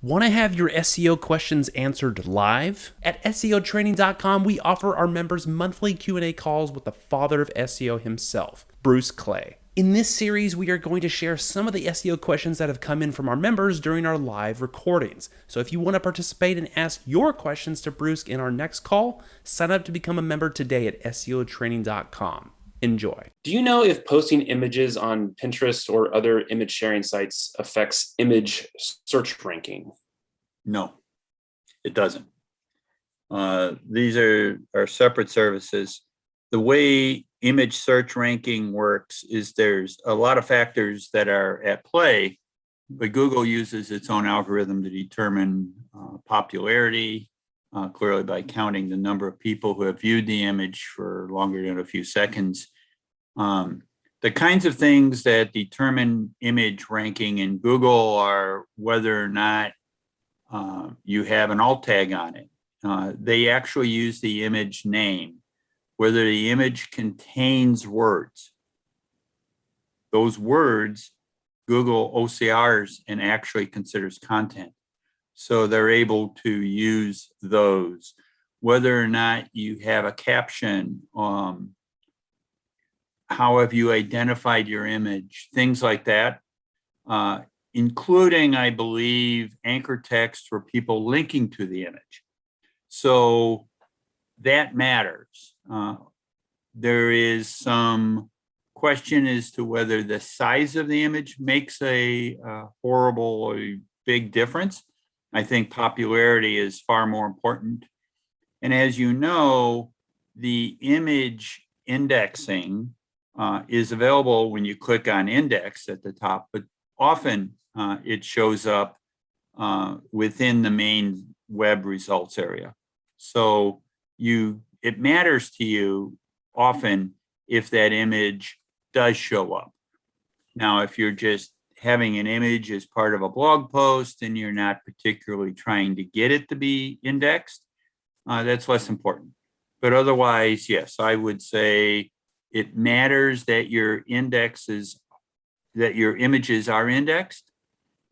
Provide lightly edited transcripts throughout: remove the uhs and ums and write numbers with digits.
Want to have your SEO questions answered live? At SEOtraining.com, we offer our members monthly Q&A calls with the father of SEO himself, Bruce Clay. In this series, we are going to share some of the SEO questions that have come in from our members during our live recordings. So if you want to participate and ask your questions to Bruce in our next call, sign up to become a member today at SEOtraining.com. Enjoy. Do you know if posting images on Pinterest or other image sharing sites affects image search ranking? No, it doesn't. These are separate services. The way image search ranking works is there's a lot of factors that are at play, but Google uses its own algorithm to determine popularity, clearly by counting the number of people who have viewed the image for longer than a few seconds. The kinds of things that determine image ranking in Google are whether or not you have an alt tag on it. They actually use the image name, whether the image contains words. Those words, Google OCRs and actually considers content. So they're able to use those. Whether or not you have a caption, how have you identified your image, things like that, including, I believe, anchor text for people linking to the image. So that matters. There is some question as to whether the size of the image makes a horrible or big difference. I think popularity is far more important. And as you know, the image indexing is available when you click on index at the top, but often it shows up within the main web results area. So it matters to you often if that image does show up. Now, if you're just having an image as part of a blog post and you're not particularly trying to get it to be indexed, that's less important. But otherwise, yes, I would say it matters that your images are indexed,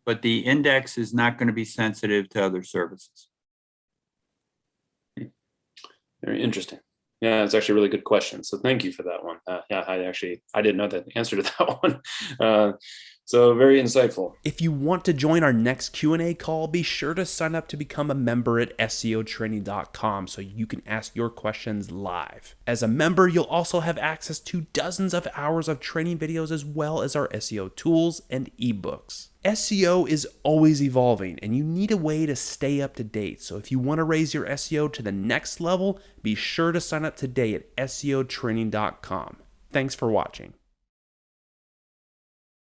but the index is not going to be sensitive to other services. Very interesting. Yeah, it's actually a really good question. So thank you for that one. I didn't know the answer to that one. So very insightful. If you want to join our next Q&A call, be sure to sign up to become a member at SEOtraining.com so you can ask your questions live. As a member, you'll also have access to dozens of hours of training videos as well as our SEO tools and ebooks. SEO is always evolving and you need a way to stay up to date. So if you want to raise your SEO to the next level, be sure to sign up today at SEOtraining.com. Thanks for watching.